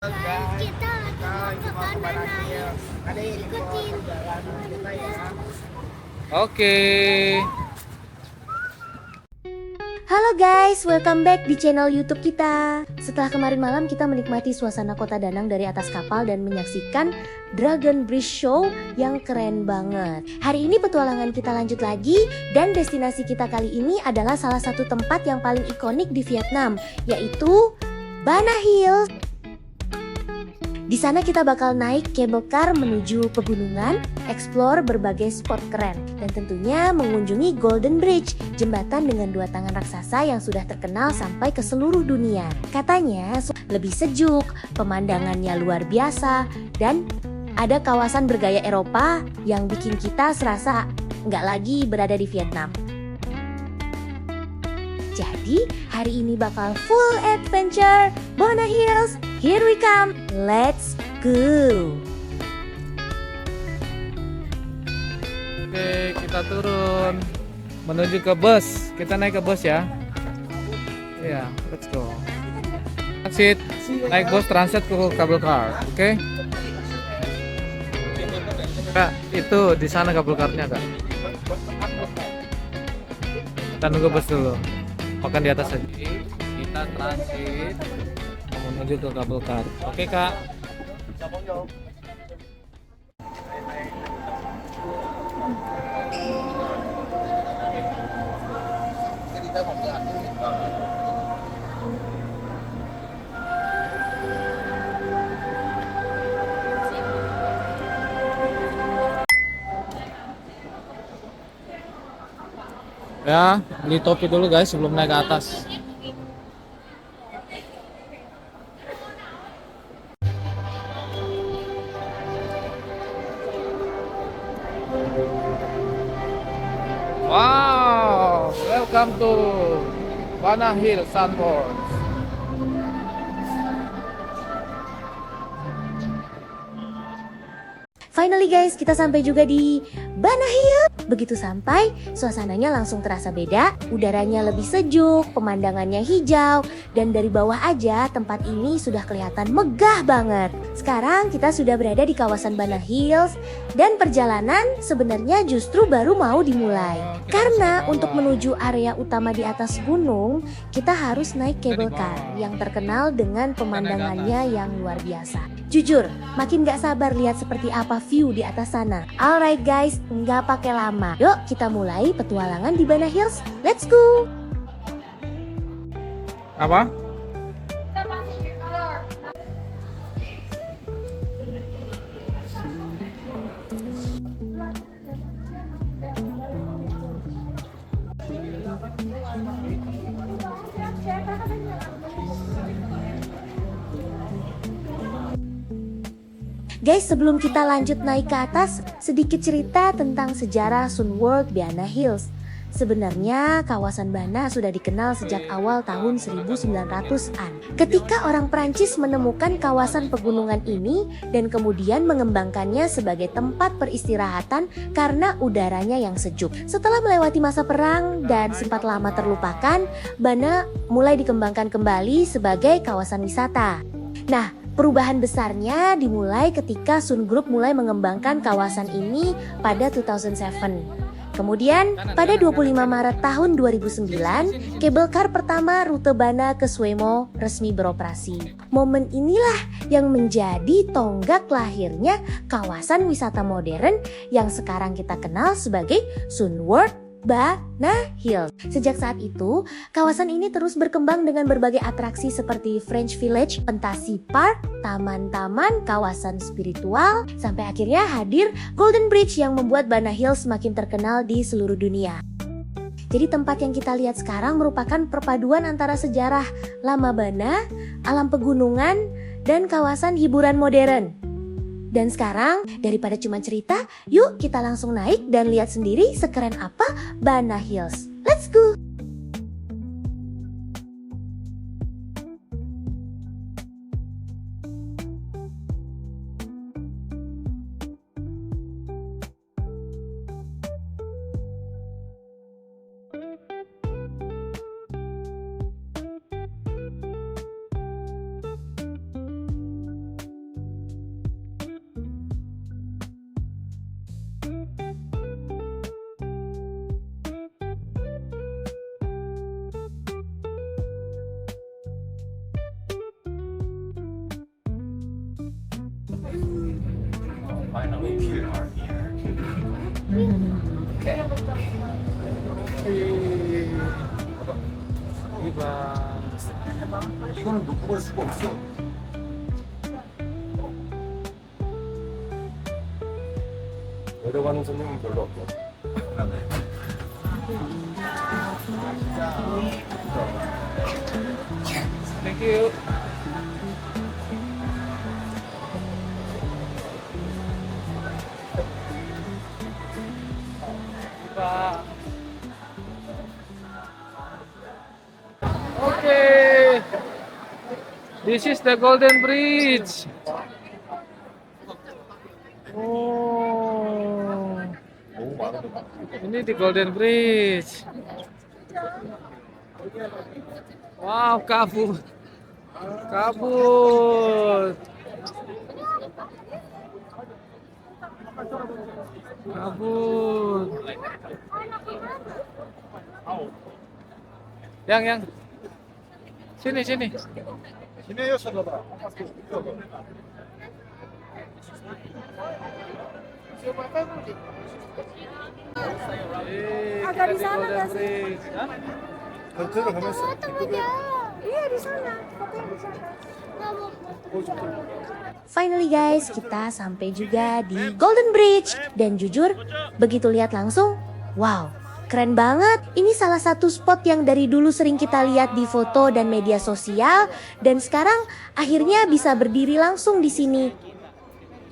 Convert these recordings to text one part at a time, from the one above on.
Guys, kita lagi mau ke Banana Hills. Ikutin kita ya. Oke. Halo guys, welcome back di channel YouTube kita. Setelah kemarin malam kita menikmati suasana kota Danang dari atas kapal dan menyaksikan Dragon Bridge Show yang keren banget. Hari ini petualangan kita lanjut lagi dan destinasi kita kali ini adalah salah satu tempat yang paling ikonik di Vietnam, yaitu Banana Hills. Di sana kita bakal naik cable car menuju pegunungan, explore berbagai spot keren, dan tentunya mengunjungi Golden Bridge, jembatan dengan dua tangan raksasa yang sudah terkenal sampai ke seluruh dunia. Katanya lebih sejuk, pemandangannya luar biasa, dan ada kawasan bergaya Eropa yang bikin kita serasa nggak lagi berada di Vietnam. Jadi hari ini bakal full adventure Banana Hills. Here we come, let's go. Oke, kita turun menuju ke bus. Kita naik ke bus ya. Iya, let's go. Exit, naik bus transit ke kabel car. Oke. Kak, itu di sana kabel carnya kak. Kita nunggu bus dulu. Makan di atas aja. Kita transit menuju ke kabel car. Oke kak. Ya, beli topi dulu guys sebelum naik ke atas. Wow, welcome to Banana Hills Sunboard. Finally guys, kita sampai juga di Banana Hills. Begitu sampai, suasananya langsung terasa beda, udaranya lebih sejuk, pemandangannya hijau, dan dari bawah aja tempat ini sudah kelihatan megah banget. Sekarang kita sudah berada di kawasan Banana Hills, dan perjalanan sebenarnya justru baru mau dimulai. Karena untuk menuju area utama di atas gunung, kita harus naik cable car yang terkenal dengan pemandangannya yang luar biasa. Jujur, makin gak sabar lihat seperti apa view di atas sana. Alright guys, nggak pakai lama. Yuk kita mulai petualangan di Banana Hills. Let's go! Apa? Guys, sebelum kita lanjut naik ke atas, sedikit cerita tentang sejarah Sun World Banana Hills. Sebenarnya kawasan Bana sudah dikenal sejak awal tahun 1900-an. Ketika orang Prancis menemukan kawasan pegunungan ini dan kemudian mengembangkannya sebagai tempat peristirahatan karena udaranya yang sejuk. Setelah melewati masa perang dan sempat lama terlupakan, Bana mulai dikembangkan kembali sebagai kawasan wisata. Nah, perubahan besarnya dimulai ketika Sun Group mulai mengembangkan kawasan ini pada 2007. Kemudian pada 25 Maret tahun 2009, kabel car pertama rute Bana ke Suemo resmi beroperasi. Momen inilah yang menjadi tonggak lahirnya kawasan wisata modern yang sekarang kita kenal sebagai Sun World Banana Hills. Sejak saat itu, kawasan ini terus berkembang dengan berbagai atraksi seperti French Village, Pentasi Park, taman-taman, kawasan spiritual, sampai akhirnya hadir Golden Bridge yang membuat Banana Hills semakin terkenal di seluruh dunia. Jadi tempat yang kita lihat sekarang merupakan perpaduan antara sejarah lama Bana, alam pegunungan, dan kawasan hiburan modern. Dan sekarang, daripada cuma cerita, yuk kita langsung naik dan lihat sendiri sekeren apa Banana Hills. Let's go! 이봐. 이거는 놓고 갈 수가 없어. 내려가는 손님은 별로 없고. Thank you. Pak. Okay. This is the Golden Bridge. Oh. 너무 많은데. Ini di Golden Bridge. Wow, kabut. Kabut. Kabut. Yang. Sini. 기내요, 쳐다봐. Agak di sana nggak sih? 전체를 가면서 이쪽에 Iya di sana. Fotonya di sana. Nggak mau foto. Finally guys, kita sampai juga di Golden Bridge. Dan jujur, begitu lihat langsung, wow, keren banget. Ini salah satu spot yang dari dulu sering kita lihat di foto dan media sosial, dan sekarang akhirnya bisa berdiri langsung di sini.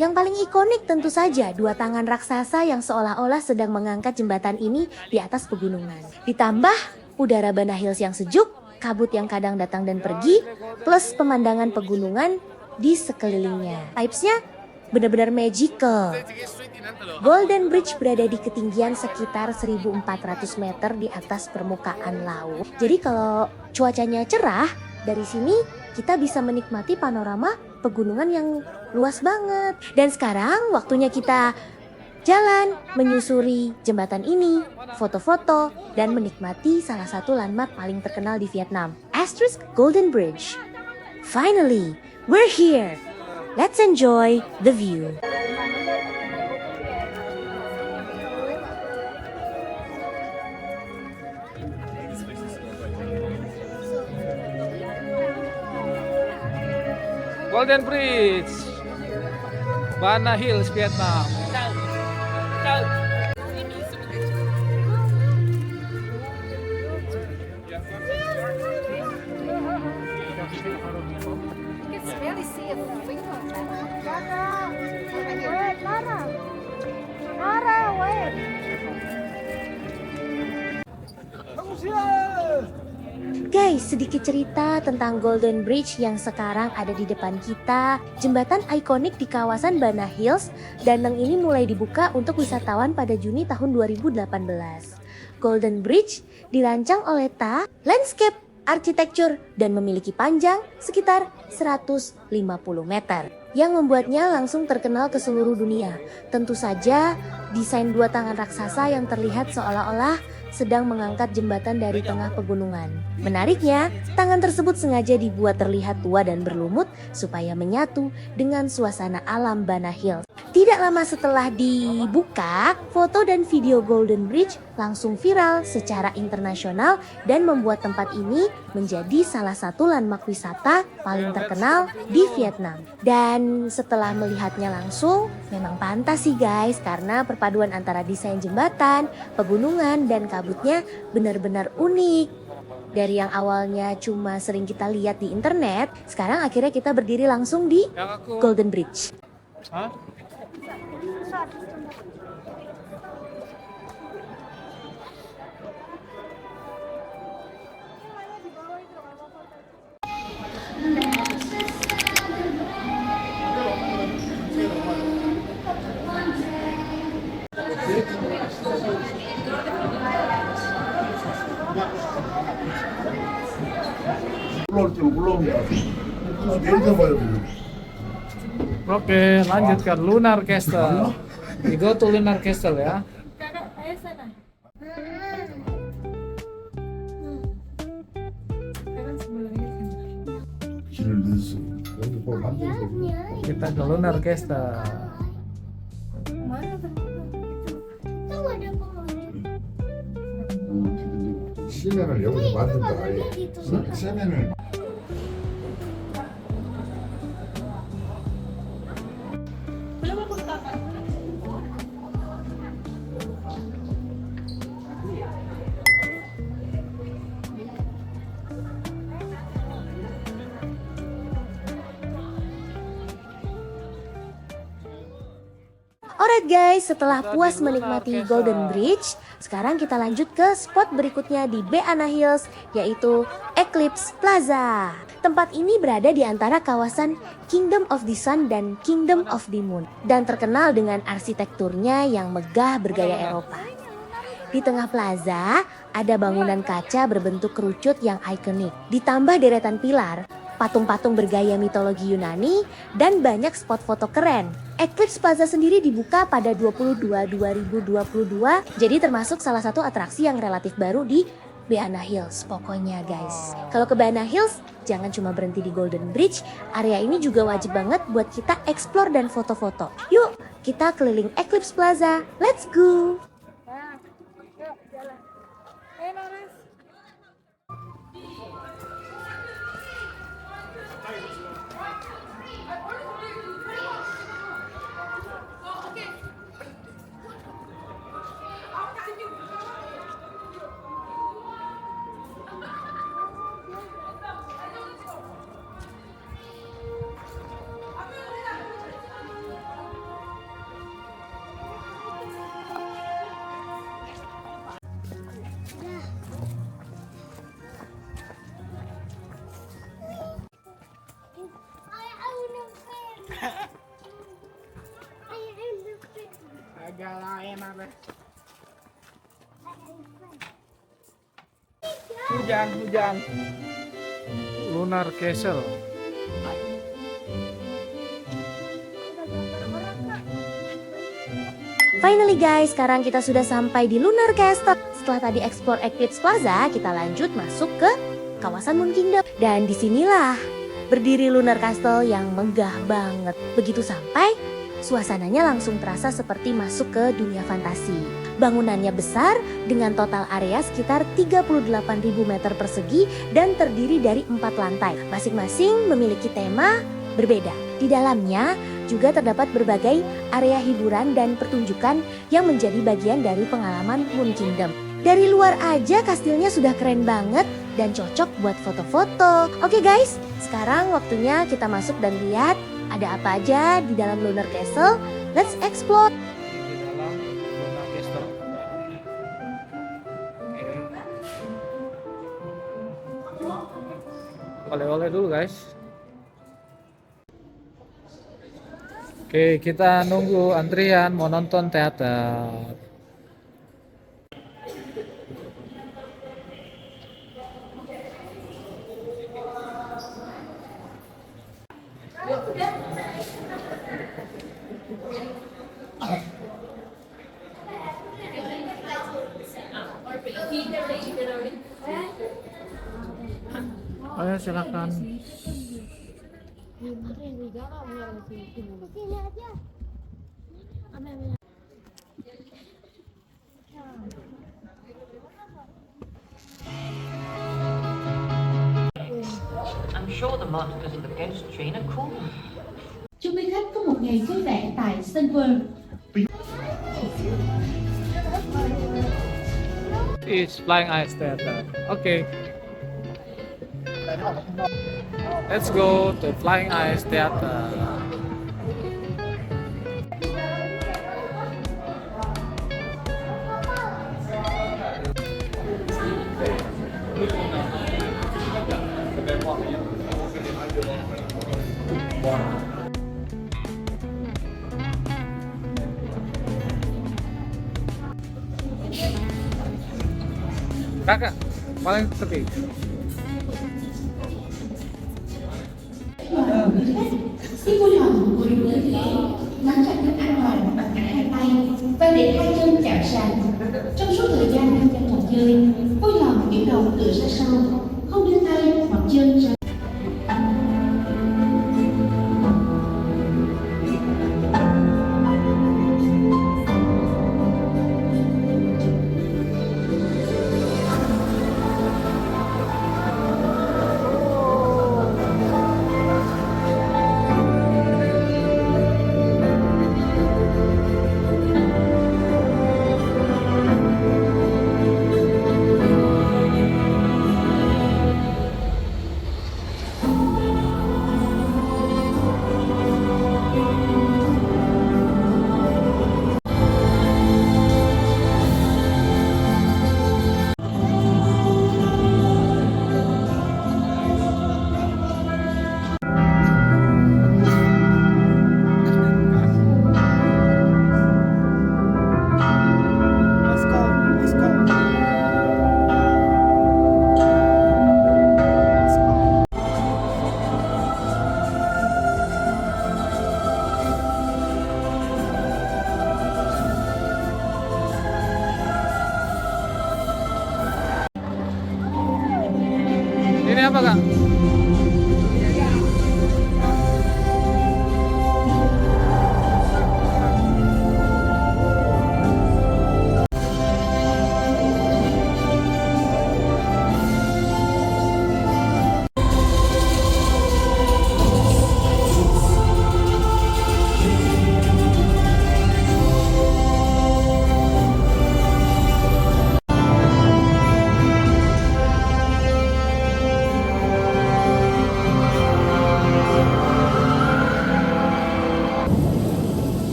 Yang paling ikonik tentu saja dua tangan raksasa yang seolah-olah sedang mengangkat jembatan ini di atas pegunungan. Ditambah udara Bana Hills yang sejuk, kabut yang kadang datang dan pergi, plus pemandangan pegunungan di sekelilingnya. Vibes-nya benar-benar magical. Golden Bridge berada di ketinggian sekitar 1.400 meter di atas permukaan laut. Jadi kalau cuacanya cerah, dari sini kita bisa menikmati panorama pegunungan yang luas banget. Dan sekarang waktunya kita jalan menyusuri jembatan ini, foto-foto, dan menikmati salah satu landmark paling terkenal di Vietnam, asterisk Golden Bridge. Finally, we're here. Let's enjoy the view. Golden Bridge, Bana Hills, Vietnam. It's really safe. Lara, wait. Guys, sedikit cerita tentang Golden Bridge yang sekarang ada di depan kita. Jembatan ikonik di kawasan Bana Hills, Danang ini mulai dibuka untuk wisatawan pada Juni tahun 2018. Golden Bridge dirancang oleh Ta Landscape Architecture dan memiliki panjang sekitar 150 meter yang membuatnya langsung terkenal ke seluruh dunia. Tentu saja, desain dua tangan raksasa yang terlihat seolah-olah sedang mengangkat jembatan dari tengah pegunungan. Menariknya, tangan tersebut sengaja dibuat terlihat tua dan berlumut supaya menyatu dengan suasana alam Bana Hills. Tidak lama setelah dibuka, foto dan video Golden Bridge langsung viral secara internasional dan membuat tempat ini menjadi salah satu landmark wisata paling terkenal di Vietnam. Dan setelah melihatnya langsung, memang pantas sih guys, karena perpaduan antara desain jembatan, pegunungan, dan kabutnya benar-benar unik. Dari yang awalnya cuma sering kita lihat di internet, sekarang akhirnya kita berdiri langsung di Golden Bridge. Hah? 올라올 때는 올라옵니다. 내려가봐야 돼요. Oke, lanjut ke Lunar Castle. We go to Lunar Castle ya. 길을 넣었어. 여기 뭐 만들어서. Kita ke Lunar Castle. mana ternyata itu ada pohonnya. 시멘을 여기서 만든다 아예. 세면을. Alright guys, setelah puas menikmati Golden Bridge, sekarang kita lanjut ke spot berikutnya di Beana Hills, yaitu Eclipse Plaza. Tempat ini berada di antara kawasan Kingdom of the Sun dan Kingdom of the Moon, dan terkenal dengan arsitekturnya yang megah bergaya Eropa. Di tengah plaza, ada bangunan kaca berbentuk kerucut yang ikonik, ditambah deretan pilar, patung-patung bergaya mitologi Yunani, dan banyak spot foto keren. Eclipse Plaza sendiri dibuka pada 22/2022, jadi termasuk salah satu atraksi yang relatif baru di Beana Hills pokoknya guys. Kalau ke Beana Hills, jangan cuma berhenti di Golden Bridge, area ini juga wajib banget buat kita explore dan foto-foto. Yuk, kita keliling Eclipse Plaza, let's go! Agak lain apa? Hujan. Lunar Castle. Finally guys, sekarang kita sudah sampai di Lunar Castle. Setelah tadi explore Eclipse Plaza, kita lanjut masuk ke kawasan Moon Kingdom. Dan disinilah berdiri Lunar Castle yang megah banget. Begitu sampai, suasananya langsung terasa seperti masuk ke dunia fantasi. Bangunannya besar dengan total area sekitar 38.000 meter persegi dan terdiri dari 4 lantai. Masing-masing memiliki tema berbeda. Di dalamnya juga terdapat berbagai area hiburan dan pertunjukan yang menjadi bagian dari pengalaman Moon Kingdom. Dari luar aja kastilnya sudah keren banget dan cocok buat foto-foto. Oke guys, sekarang waktunya kita masuk dan lihat ada apa aja di dalam Lunar Castle. Let's explore. Di dalam Lunar Castle. Oleh-oleh dulu guys. Oke, kita nunggu antrian mau nonton teater. Ayo silakan. Sini aja. I'm sure the monsters in the ghost train are cool. Chúc quý khách có một ngày vui vẻ tại Sun World. It's Flying Ice Theater. Okay. Let's go to Flying Ice Theater. Kakak, paling tepi. Xin vui lòng ngồi đúng tư thế, nắm chặt nước an toàn bằng cả hai tay và để hai chân chạm sàn. Trong suốt thời gian tham gia trò chơi, vui lòng yêu đầu tựa ra sau, không đưa tay hoặc chân ra.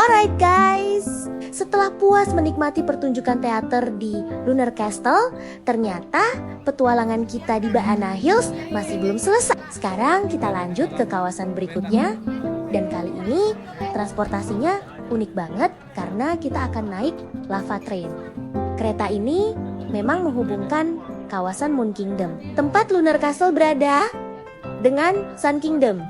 Alright guys, setelah puas menikmati pertunjukan teater di Lunar Castle, ternyata petualangan kita di Bahana Hills masih belum selesai. Sekarang kita lanjut ke kawasan berikutnya. Dan kali ini transportasinya unik banget karena kita akan naik lava train. Kereta ini memang menghubungkan kawasan Moon Kingdom, tempat Lunar Castle berada, dengan Sun Kingdom,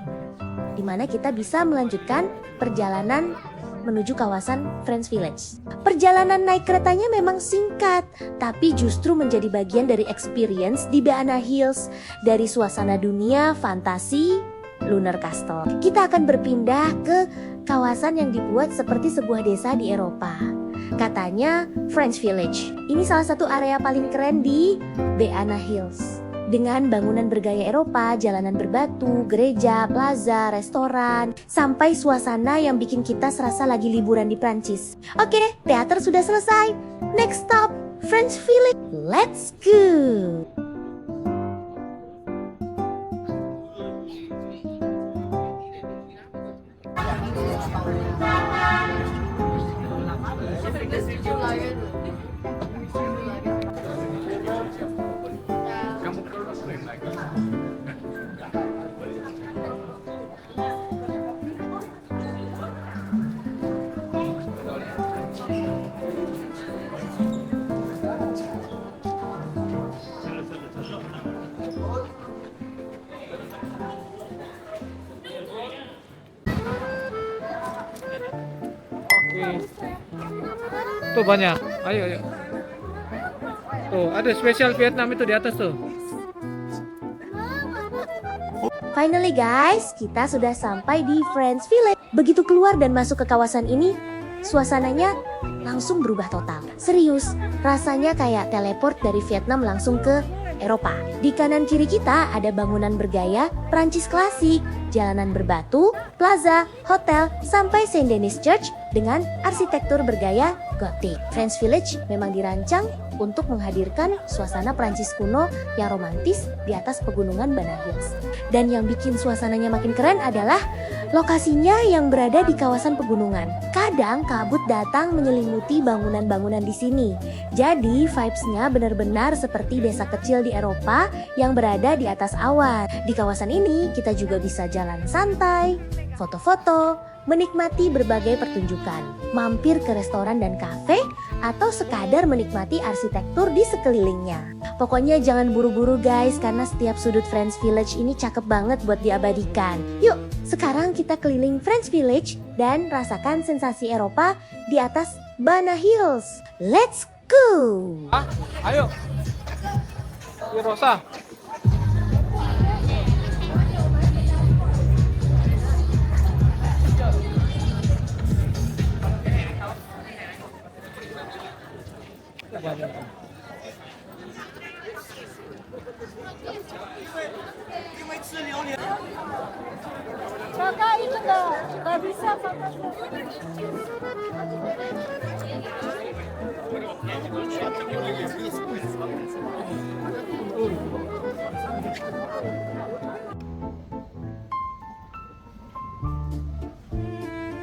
di mana kita bisa melanjutkan perjalanan menuju kawasan French Village. Perjalanan naik keretanya memang singkat, tapi justru menjadi bagian dari experience di Bahana Hills, dari suasana dunia fantasi Lunar Castle. Kita akan berpindah ke kawasan yang dibuat seperti sebuah desa di Eropa. Katanya French Village. Ini salah satu area paling keren di Bahana Hills. Dengan bangunan bergaya Eropa, jalanan berbatu, gereja, plaza, restoran, sampai suasana yang bikin kita serasa lagi liburan di Prancis. Oke deh, teater sudah selesai. Next stop, French Village. Let's go! Tuh banyak. Ayo. Tuh, ada spesial Vietnam itu di atas tuh. Finally guys, kita sudah sampai di French Village. Begitu keluar dan masuk ke kawasan ini, suasananya langsung berubah total. Serius, rasanya kayak teleport dari Vietnam langsung ke Eropa. Di kanan kiri kita ada bangunan bergaya Prancis klasik, jalanan berbatu, plaza, hotel, sampai Saint Denis Church dengan arsitektur bergaya Gothic. French Village memang dirancang untuk menghadirkan suasana Prancis kuno yang romantis di atas pegunungan Bahana Hills. Dan yang bikin suasananya makin keren adalah lokasinya yang berada di kawasan pegunungan. Kadang kabut datang menyelimuti bangunan-bangunan di sini. Jadi vibes-nya benar-benar seperti desa kecil di Eropa yang berada di atas awan. Di kawasan ini kita juga bisa jalan santai, foto-foto, menikmati berbagai pertunjukan, mampir ke restoran dan kafe, atau sekadar menikmati arsitektur di sekelilingnya. Pokoknya jangan buru-buru guys, karena setiap sudut French Village ini cakep banget buat diabadikan. Yuk, sekarang kita keliling French Village dan rasakan sensasi Eropa di atas Bahana Hills. Let's go! Ayo. Rosa.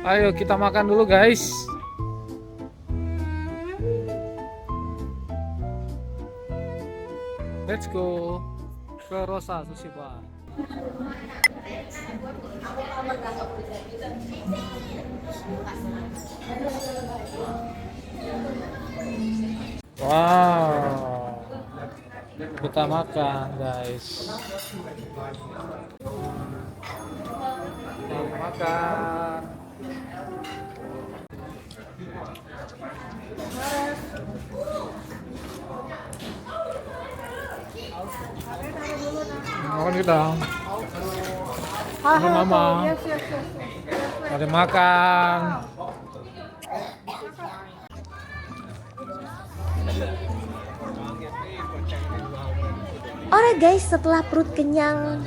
Ayo kita makan dulu guys. Let's go ke Rosa Sushi Bar. Wow, kita makan guys. Kita makan. Makan kita. Mama. Ada makan. Alright guys, setelah perut kenyang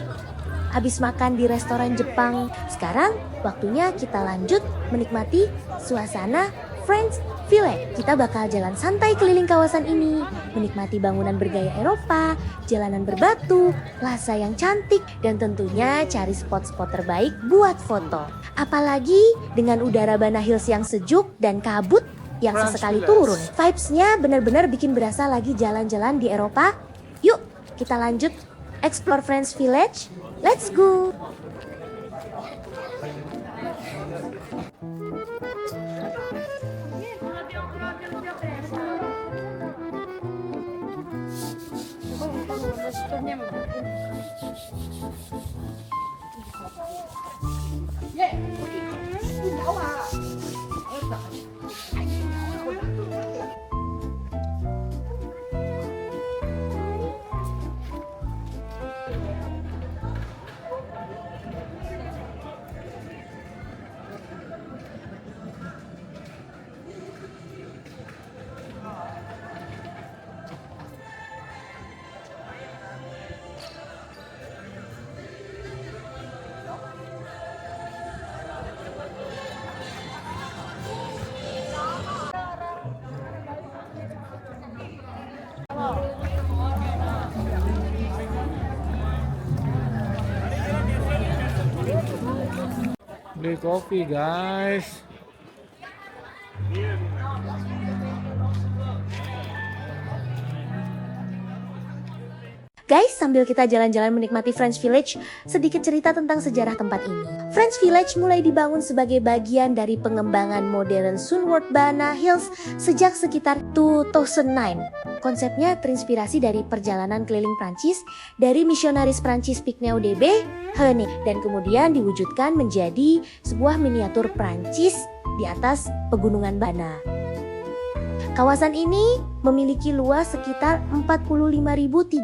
habis makan di restoran Jepang, sekarang waktunya kita lanjut menikmati suasana Friends Village. Kita bakal jalan santai keliling kawasan ini, menikmati bangunan bergaya Eropa, jalanan berbatu, plaza yang cantik, dan tentunya cari spot-spot terbaik buat foto. Apalagi dengan udara Bana Hills yang sejuk dan kabut yang sesekali turun. Vibes-nya benar-benar bikin berasa lagi jalan-jalan di Eropa. Yuk, kita lanjut explore Friends Village. Let's go! Beli kopi guys. Guys, sambil kita jalan-jalan menikmati French Village, sedikit cerita tentang sejarah tempat ini. French Village mulai dibangun sebagai bagian dari pengembangan modern Sunward Bana Hills sejak sekitar 2009. Konsepnya terinspirasi dari perjalanan keliling Prancis dari misionaris Prancis Pygmeo DB, Hennig, dan kemudian diwujudkan menjadi sebuah miniatur Prancis di atas pegunungan Bana. Kawasan ini memiliki luas sekitar 45.300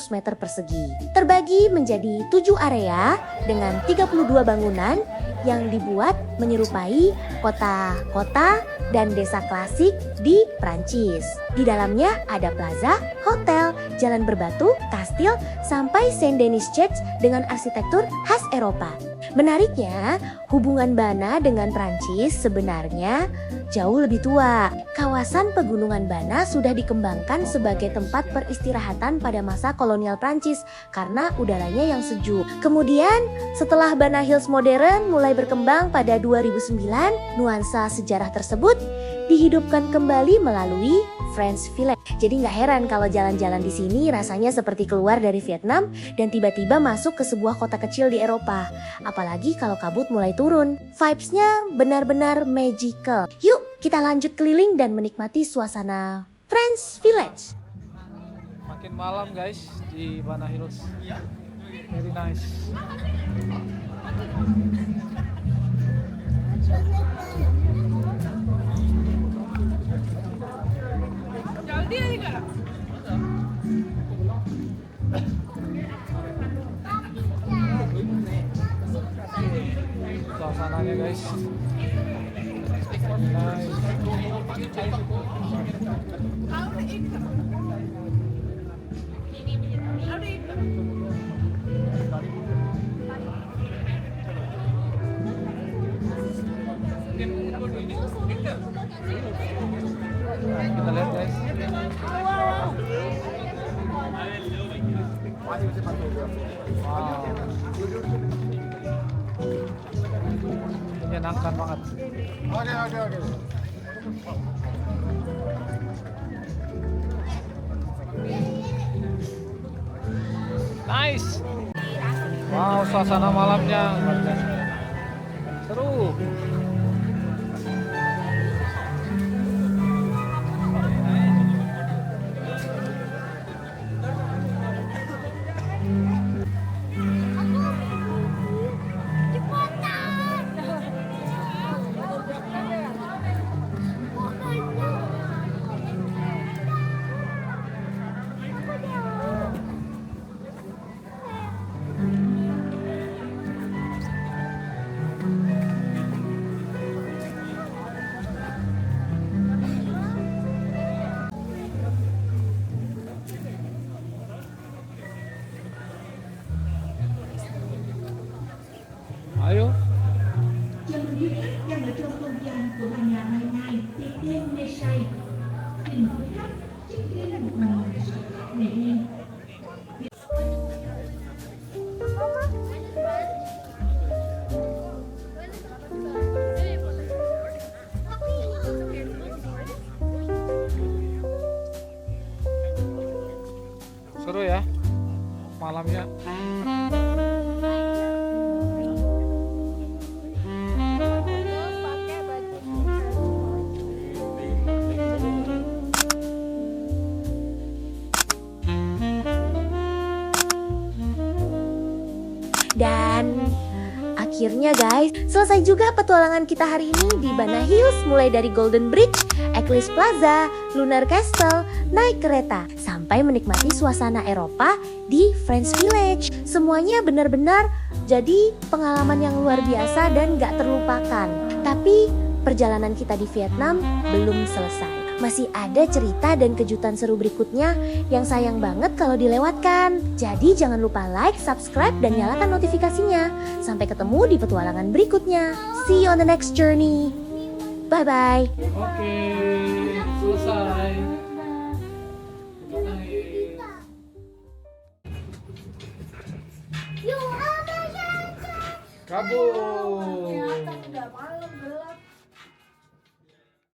meter persegi. Terbagi menjadi 7 area dengan 32 bangunan yang dibuat menyerupai kota-kota dan desa klasik di Prancis. Di dalamnya ada plaza, hotel, jalan berbatu, kastil, sampai Saint Denis Church dengan arsitektur khas Eropa. Menariknya, hubungan Bana dengan Prancis sebenarnya jauh lebih tua. Kawasan pegunungan Bana sudah dikembangkan sebagai tempat peristirahatan pada masa kolonial Prancis karena udaranya yang sejuk. Kemudian, setelah Bana Hills modern mulai berkembang pada 2009, nuansa sejarah tersebut dihidupkan kembali melalui French Village. Jadi nggak heran kalau jalan-jalan di sini rasanya seperti keluar dari Vietnam dan tiba-tiba masuk ke sebuah kota kecil di Eropa. Apalagi kalau kabut mulai turun. Vibes-nya benar-benar magical. Yuk, kita lanjut keliling dan menikmati suasana French Village. Makin malam guys di Bana Hills. Very nice. Suasananya guys. Nice. Kita lihat guys. Wow. Menyenangkan banget. Oke. Nice. Wow, suasana malamnya seru. duy nhất đang ở trong không gian của tòa nhà Mai Nai, tiệm đêm Nesai. Hình của khách check in một mình ngày đêm. Seru ya malamnya. Dan akhirnya guys, selesai juga petualangan kita hari ini di Bana Hills, mulai dari Golden Bridge, Eclipse Plaza, Lunar Castle, naik kereta, sampai menikmati suasana Eropa di French Village. Semuanya benar-benar jadi pengalaman yang luar biasa dan gak terlupakan. Tapi perjalanan kita di Vietnam belum selesai. Masih ada cerita dan kejutan seru berikutnya yang sayang banget kalau dilewatkan. Jadi jangan lupa like, subscribe, dan nyalakan notifikasinya. Sampai ketemu di petualangan berikutnya. See you on the next journey. Bye-bye. Oke, selesai. Kabur.